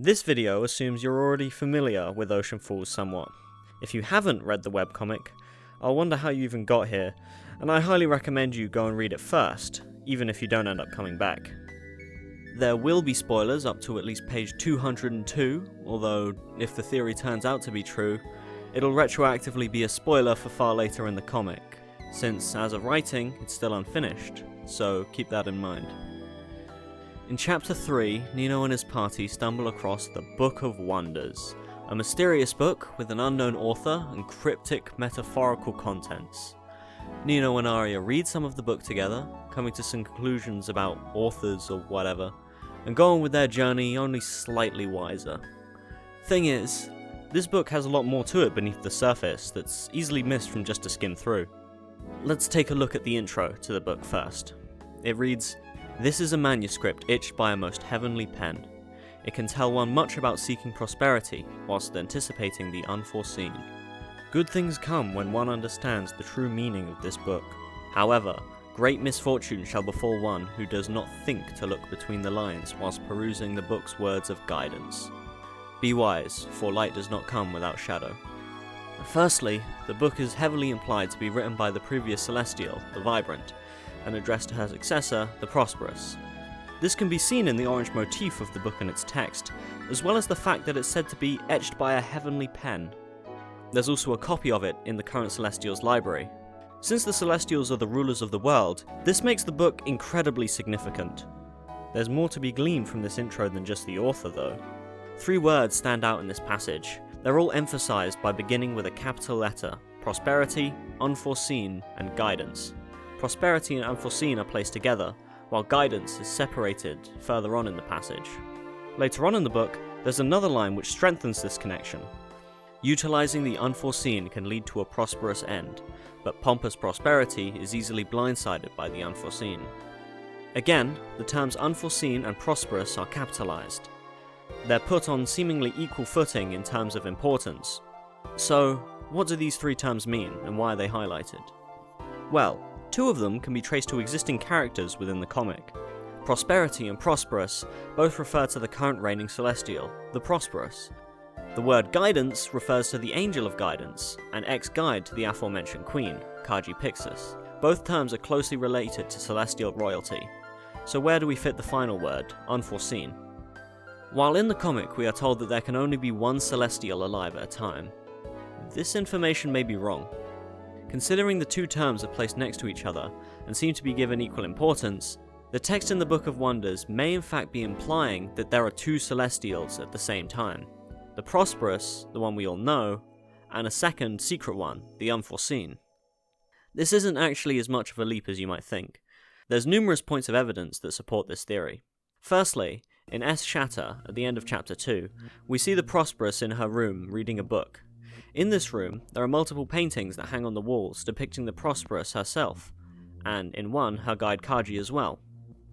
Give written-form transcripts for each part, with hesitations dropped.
This video assumes you're already familiar with Oceanfalls somewhat. If you haven't read the webcomic, I'll wonder how you even got here, and I highly recommend you go and read it first, even if you don't end up coming back. There will be spoilers up to at least page 202, although if the theory turns out to be true, it'll retroactively be a spoiler for far later in the comic, since as of writing, it's still unfinished, so keep that in mind. In Chapter 3, Nino and his party stumble across the Book of Wonders, a mysterious book with an unknown author and cryptic metaphorical contents. Nino and Arya read some of the book together, coming to some conclusions about authors or whatever, and go on with their journey only slightly wiser. Thing is, this book has a lot more to it beneath the surface that's easily missed from just a skim through. Let's take a look at the intro to the book first. It reads, "This is a manuscript itched by a most heavenly pen. It can tell one much about seeking prosperity, whilst anticipating the unforeseen. Good things come when one understands the true meaning of this book. However, great misfortune shall befall one who does not think to look between the lines whilst perusing the book's words of guidance. Be wise, for light does not come without shadow." Firstly, the book is heavily implied to be written by the previous Celestial, the Vibrant, and addressed to her successor, the Prosperous. This can be seen in the orange motif of the book and its text, as well as the fact that it's said to be etched by a heavenly pen. There's also a copy of it in the current Celestial's library. Since the Celestials are the rulers of the world, this makes the book incredibly significant. There's more to be gleaned from this intro than just the author though. 3 words stand out in this passage. They're all emphasized by beginning with a capital letter: prosperity, unforeseen, and guidance. Prosperity and unforeseen are placed together, while guidance is separated further on in the passage. Later on in the book, there's another line which strengthens this connection. Utilizing the unforeseen can lead to a prosperous end, but pompous prosperity is easily blindsided by the unforeseen. Again, the terms unforeseen and prosperous are capitalized. They're put on seemingly equal footing in terms of importance. So, what do these 3 terms mean, and why are they highlighted? Well, 2 of them can be traced to existing characters within the comic. Prosperity and prosperous both refer to the current reigning Celestial, the Prosperous. The word guidance refers to the Angel of Guidance, and ex-guide to the aforementioned Queen, Kaji Pixis. Both terms are closely related to Celestial royalty. So where do we fit the final word, unforeseen? While in the comic we are told that there can only be one Celestial alive at a time, this information may be wrong. Considering the 2 terms are placed next to each other and seem to be given equal importance, the text in the Book of Wonders may in fact be implying that there are 2 Celestials at the same time. The Prosperous, the one we all know, and a second secret one, the Unforeseen. This isn't actually as much of a leap as you might think. There's numerous points of evidence that support this theory. Firstly, in S. Shatter, at the end of Chapter 2, we see the Prosperous in her room reading a book. In this room, there are multiple paintings that hang on the walls depicting the Prosperous herself, and in one, her guide Kaji as well.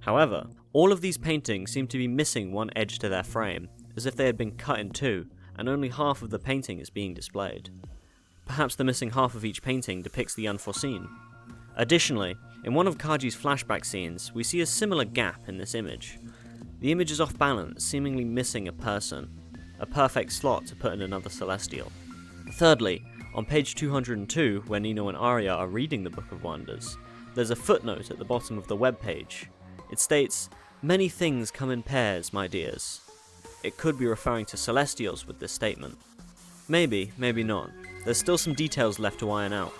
However, all of these paintings seem to be missing one edge to their frame, as if they had been cut in 2, and only half of the painting is being displayed. Perhaps the missing half of each painting depicts the unforeseen. Additionally, in one of Kaji's flashback scenes, we see a similar gap in this image. The image is off balance, seemingly missing a person, a perfect slot to put in another Celestial. Thirdly, on page 202, where Nino and Arya are reading the Book of Wonders, there's a footnote at the bottom of the webpage. It states, "Many things come in pairs, my dears." It could be referring to Celestials with this statement. Maybe, maybe not. There's still some details left to iron out.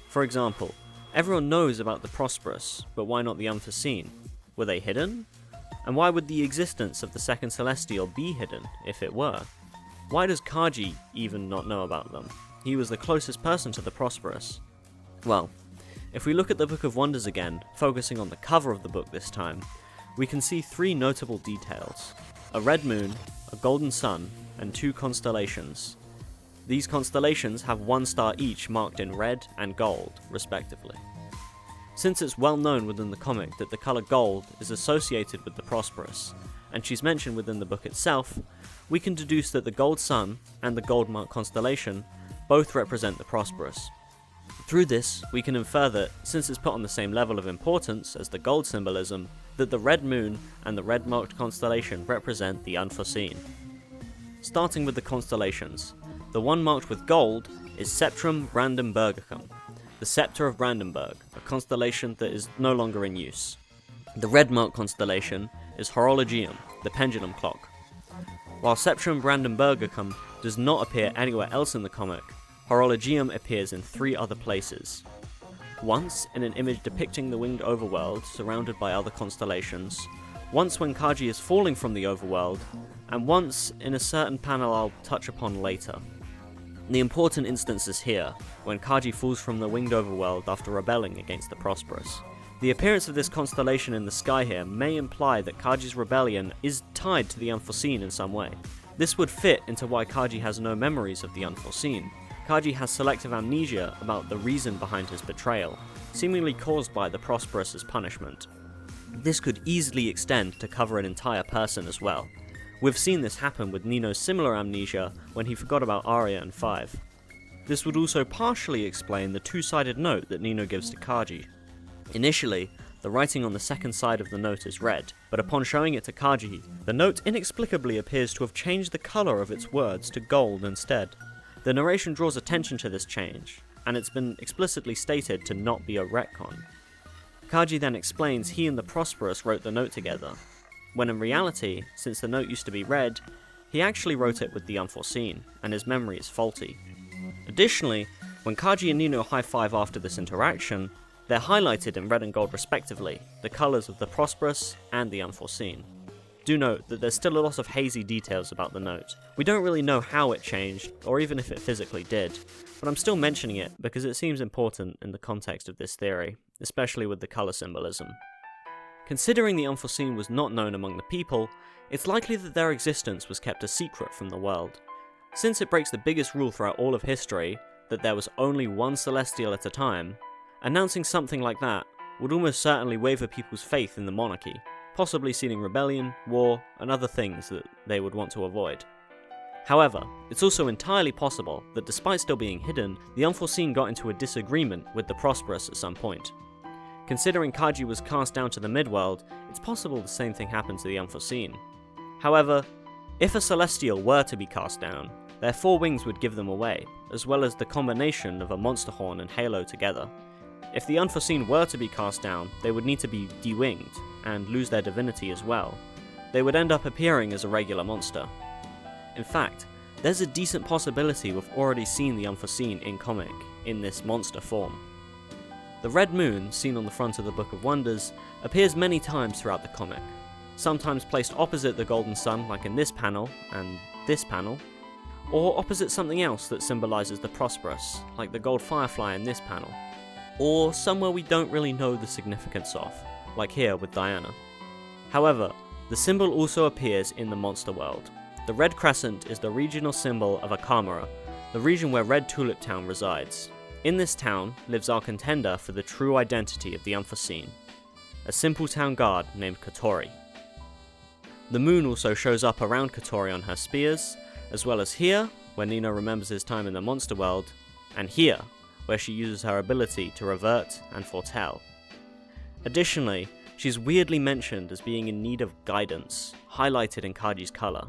For example, everyone knows about the Prosperous, but why not the Unforeseen? Were they hidden? And why would the existence of the second Celestial be hidden, if it were? Why does Kaji even not know about them? He was the closest person to the Prosperous. Well, if we look at the Book of Wonders again, focusing on the cover of the book this time, we can see 3 notable details: a red moon, a golden sun, and 2 constellations. These constellations have 1 star each marked in red and gold, respectively. Since it's well known within the comic that the colour gold is associated with the Prosperous, and she's mentioned within the book itself, we can deduce that the gold sun and the gold marked constellation both represent the Prosperous. Through this, we can infer that, since it's put on the same level of importance as the gold symbolism, that the red moon and the red marked constellation represent the unforeseen. starting with the constellations. The one marked with gold is Septrum Brandenburgicum, the Sceptre of Brandenburg, a constellation that is no longer in use. The red marked constellation is Horologium, the pendulum clock. While Septrum Brandenburgicum does not appear anywhere else in the comic, Horologium appears in 3 other places. Once in an image depicting the winged overworld surrounded by other constellations, once when Kaji is falling from the overworld, and once in a certain panel I'll touch upon later. The important instance is here, when Kaji falls from the winged overworld after rebelling against the prosperous. The appearance of this constellation in the sky here may imply that Kaji's rebellion is tied to the Unforeseen in some way. This would fit into why Kaji has no memories of the Unforeseen. Kaji has selective amnesia about the reason behind his betrayal, seemingly caused by the prosperous's punishment. This could easily extend to cover an entire person as well. We've seen this happen with Nino's similar amnesia when he forgot about Arya and Five. This would also partially explain the two-sided note that Nino gives to Kaji. Initially, the writing on the second side of the note is red, but upon showing it to Kaji, the note inexplicably appears to have changed the colour of its words to gold instead. The narration draws attention to this change, and it's been explicitly stated to not be a retcon. Kaji then explains he and the Prosperous wrote the note together, when in reality, since the note used to be red, he actually wrote it with the Unforeseen, and his memory is faulty. Additionally, when Kaji and Nino high-five after this interaction, they're highlighted in red and gold respectively, the colours of the Prosperous and the Unforeseen. Do note that there's still a lot of hazy details about the note. We don't really know how it changed, or even if it physically did, but I'm still mentioning it because it seems important in the context of this theory, especially with the colour symbolism. Considering the Unforeseen was not known among the people, it's likely that their existence was kept a secret from the world. Since it breaks the biggest rule throughout all of history, that there was only one Celestial at a time, announcing something like that would almost certainly waver people's faith in the monarchy, possibly seeding rebellion, war, and other things that they would want to avoid. However, it's also entirely possible that despite still being hidden, the Unforeseen got into a disagreement with the Prosperous at some point. Considering Kaji was cast down to the midworld, it's possible the same thing happened to the Unforeseen. However, if a Celestial were to be cast down, their 4 wings would give them away, as well as the combination of a monster horn and halo together. If the Unforeseen were to be cast down, they would need to be de-winged, and lose their divinity as well. They would end up appearing as a regular monster. In fact, there's a decent possibility we've already seen the Unforeseen in comic, in this monster form. The red moon, seen on the front of the Book of Wonders, appears many times throughout the comic, sometimes placed opposite the golden sun like in this panel, and this panel, or opposite something else that symbolises the prosperous, like the gold firefly in this panel, or somewhere we don't really know the significance of, like here with Diana. However, the symbol also appears in the monster world. The red crescent is the regional symbol of Akamara, the region where Red Tulip Town resides. In this town lives our contender for the true identity of the Unforeseen, a simple town guard named Kotori. The moon also shows up around Kotori on her spears, as well as here, where Nino remembers his time in the monster world, and here, where she uses her ability to revert and foretell. Additionally, she's weirdly mentioned as being in need of guidance, highlighted in Kaji's colour.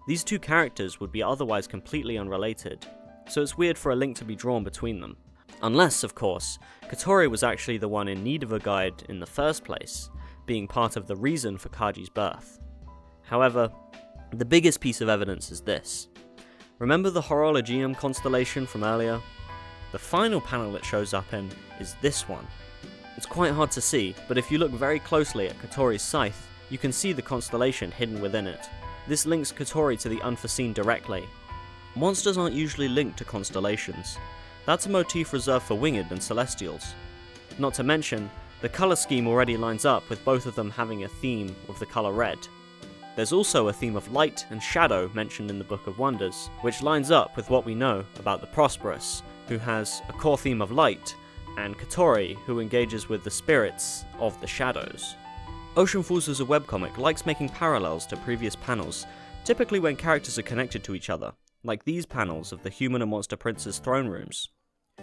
These 2 characters would be otherwise completely unrelated, so it's weird for a link to be drawn between them. Unless, of course, Kotori was actually the one in need of a guide in the first place, being part of the reason for Kaji's birth. However, the biggest piece of evidence is this. Remember the Horologium constellation from earlier? The final panel it shows up in is this one. It's quite hard to see, but if you look very closely at Kotori's scythe, you can see the constellation hidden within it. This links Kotori to the Unforeseen directly. Monsters aren't usually linked to constellations. That's a motif reserved for winged and celestials. Not to mention, the colour scheme already lines up with both of them having a theme with the colour red. There's also a theme of light and shadow mentioned in the Book of Wonders, which lines up with what we know about the Prosperous, who has a core theme of light, and Kotori, who engages with the spirits of the shadows. Oceanfalls as a webcomic likes making parallels to previous panels, typically when characters are connected to each other, like these panels of the Human and Monster Prince's throne rooms.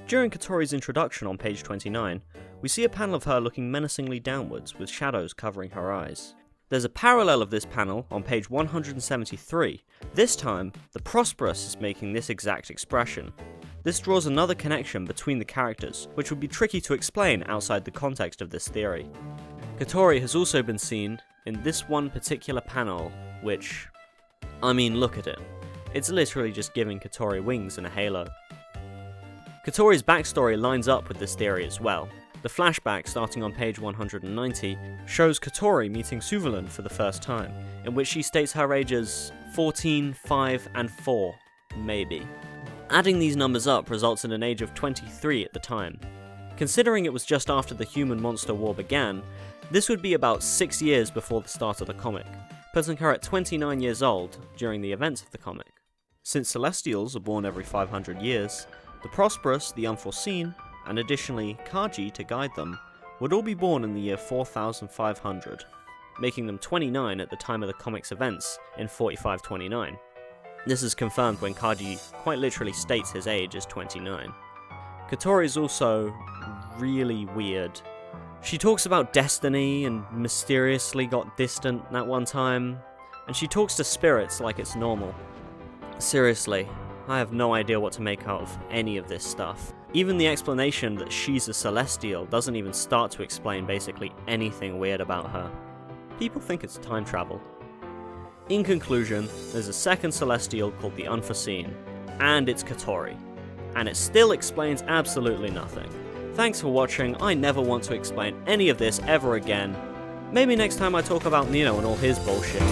During Kotori's introduction on page 29, we see a panel of her looking menacingly downwards with shadows covering her eyes. There's a parallel of this panel on page 173. This time, the prosperous is making this exact expression. This draws another connection between the characters, which would be tricky to explain outside the context of this theory. Katori has also been seen in this one particular panel, which, I mean, look at it. It's literally just giving Katori wings and a halo. Katori's backstory lines up with this theory as well. The flashback, starting on page 190, shows Katori meeting Suverland for the first time, in which she states her age as 14, 5, and 4, maybe. Adding these numbers up results in an age of 23 at the time. Considering it was just after the human-monster war began, this would be about 6 years before the start of the comic, putting her at 29 years old during the events of the comic. Since Celestials are born every 500 years, the Prosperous, the Unforeseen, and additionally Kaji to guide them, would all be born in the year 4500, making them 29 at the time of the comic's events in 4529. This is confirmed when Kaji quite literally states his age as 29. Katori is also really weird. She talks about destiny and mysteriously got distant that one time, and she talks to spirits like it's normal. Seriously, I have no idea what to make out of any of this stuff. Even the explanation that she's a Celestial doesn't even start to explain basically anything weird about her. People think it's time travel. In conclusion, there's a second Celestial called the Unforeseen, and it's Katori. And it still explains absolutely nothing. Thanks for watching. I never want to explain any of this ever again. Maybe next time I talk about Nino and all his bullshit.